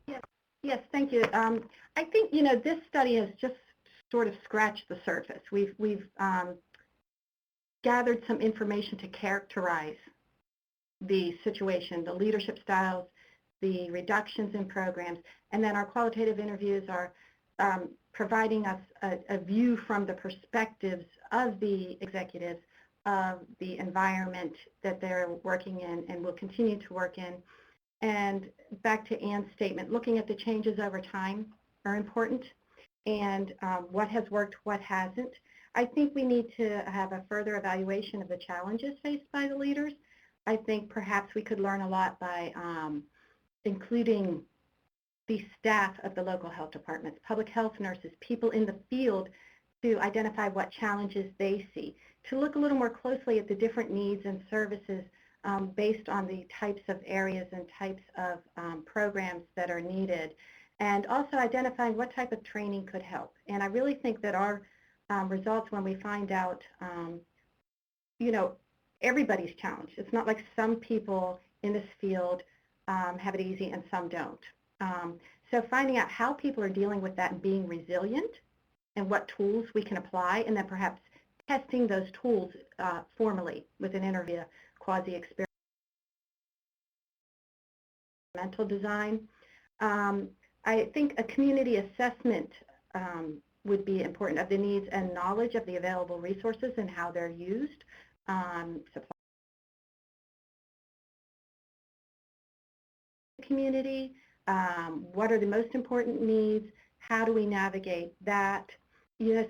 Yes, thank you. I think, this study has just sort of scratched the surface. We've gathered some information to characterize the situation, the leadership styles, the reductions in programs, and then our qualitative interviews are providing us a view from the perspectives of the executives of the environment that they're working in and will continue to work in. And back to Ann's statement, looking at the changes over time are important, and what has worked, what hasn't. I think we need to have a further evaluation of the challenges faced by the leaders. I think perhaps we could learn a lot by including the staff of the local health departments, public health nurses, people in the field, to identify what challenges they see, to look a little more closely at the different needs and services based on the types of areas and types of programs that are needed, and also identifying what type of training could help. And I really think that our results, when we find out, everybody's challenged. It's not like some people in this field have it easy and some don't. So finding out how people are dealing with that and being resilient and what tools we can apply, and then perhaps testing those tools formally with an interview quasi-experimental design. I think a community assessment would be important of the needs and knowledge of the available resources and how they're used. Supply community, what are the most important needs, how do we navigate that?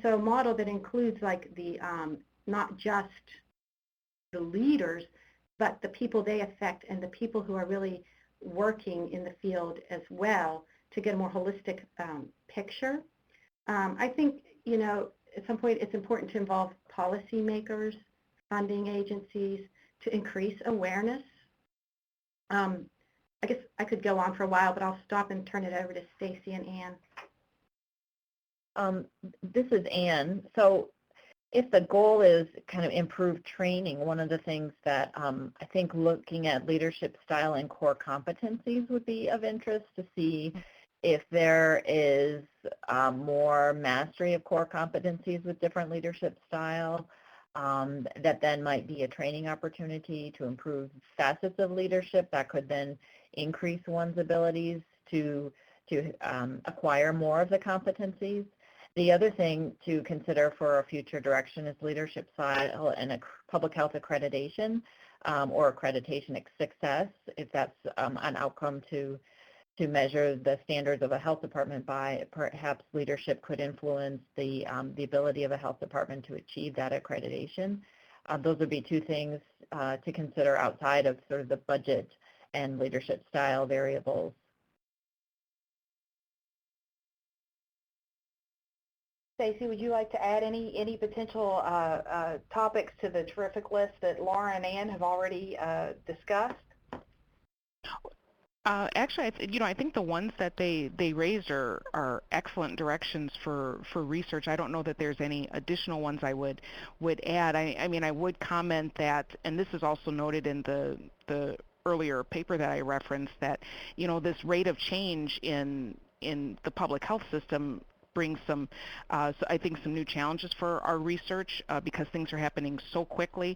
So a model that includes like the not just the leaders, but the people they affect and the people who are really working in the field as well to get a more holistic picture. I think, at some point it's important to involve policymakers, funding agencies to increase awareness. I guess I could go on for a while, but I'll stop and turn it over to Stacy and Ann. This is Ann. So if the goal is kind of improved training, one of the things that I think looking at leadership style and core competencies would be of interest to see if there is more mastery of core competencies with different leadership style, that then might be a training opportunity to improve facets of leadership that could then increase one's abilities to acquire more of the competencies. The other thing to consider for a future direction is leadership style and public health accreditation or accreditation success, if that's an outcome to measure the standards of a health department by. Perhaps leadership could influence the ability of a health department to achieve that accreditation. Those would be two things to consider outside of sort of the budget and leadership style variables. Stacy, would you like to add any potential topics to the terrific list that Laura and Ann have already discussed? Actually, I think the ones that they raised are excellent directions for research. I don't know that there's any additional ones I would add. I mean, I would comment that, and this is also noted in the earlier paper that I referenced, that this rate of change in the public health system brings some, I think, some new challenges for our research because things are happening so quickly.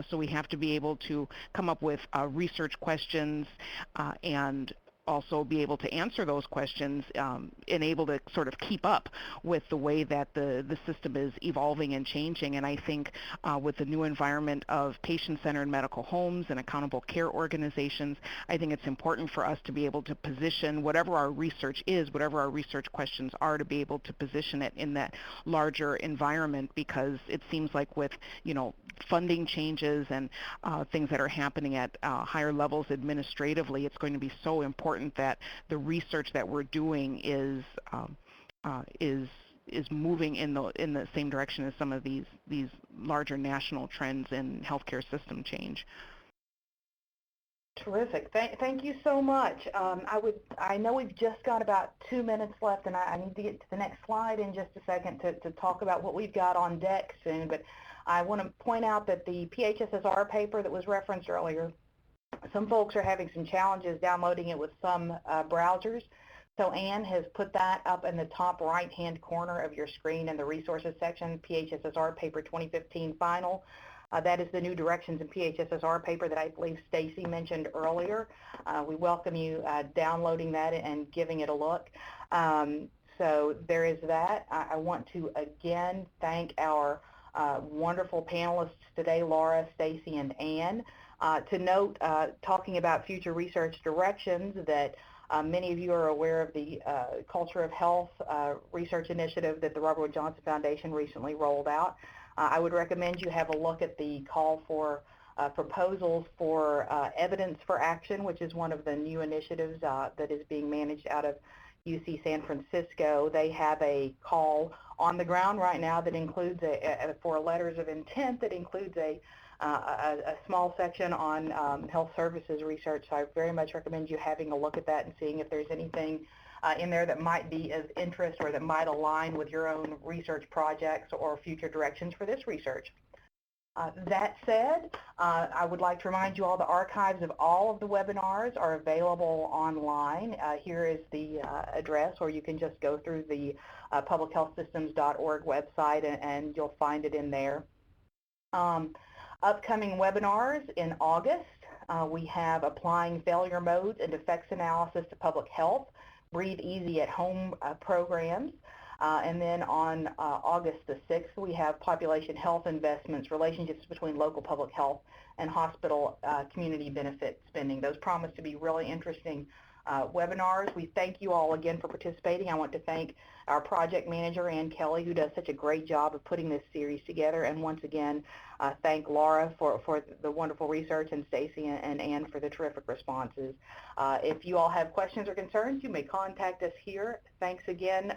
So we have to be able to come up with research questions and also be able to answer those questions and able to sort of keep up with the way that the system is evolving and changing. And I think with the new environment of patient-centered medical homes and accountable care organizations, I think it's important for us to be able to position whatever our research is, whatever our research questions are, to be able to position it in that larger environment, because it seems like with, funding changes and things that are happening at higher levels administratively, it's going to be so important that the research that we're doing is moving in the same direction as some of these larger national trends in healthcare system change. Terrific. Thank you so much. I know we've just got about 2 minutes left, and I need to get to the next slide in just a second to talk about what we've got on deck soon. But I want to point out that the PHSSR paper that was referenced earlier, some folks are having some challenges downloading it with some browsers. So Ann has put that up in the top right-hand corner of your screen in the resources section, PHSSR paper 2015 final. That is the new directions in PHSSR paper that I believe Stacy mentioned earlier. We welcome you downloading that and giving it a look. So there is that. I want to again thank our wonderful panelists today, Laura, Stacy, and Ann. To note, talking about future research directions, that many of you are aware of the Culture of Health research initiative that the Robert Wood Johnson Foundation recently rolled out. I would recommend you have a look at the call for proposals for evidence for action, which is one of the new initiatives that is being managed out of UC San Francisco. They have a call on the ground right now that includes for letters of intent that includes a small section on health services research. So I very much recommend you having a look at that and seeing if there's anything in there that might be of interest or that might align with your own research projects or future directions for this research. That said, I would like to remind you all the archives of all of the webinars are available online. Here is the address, or you can just go through the publichealthsystems.org website and you'll find it in there. Upcoming webinars in August, we have Applying Failure Modes and Effects Analysis to Public Health, Breathe Easy at Home programs. And then on August the 6th, we have Population Health Investments, Relationships Between Local Public Health and Hospital Community Benefit Spending. Those promise to be really interesting webinars. We thank you all again for participating. I want to thank our project manager, Ann Kelly, who does such a great job of putting this series together. And once again, thank Laura for the wonderful research, and Stacy and Ann for the terrific responses. If you all have questions or concerns, you may contact us here. Thanks again.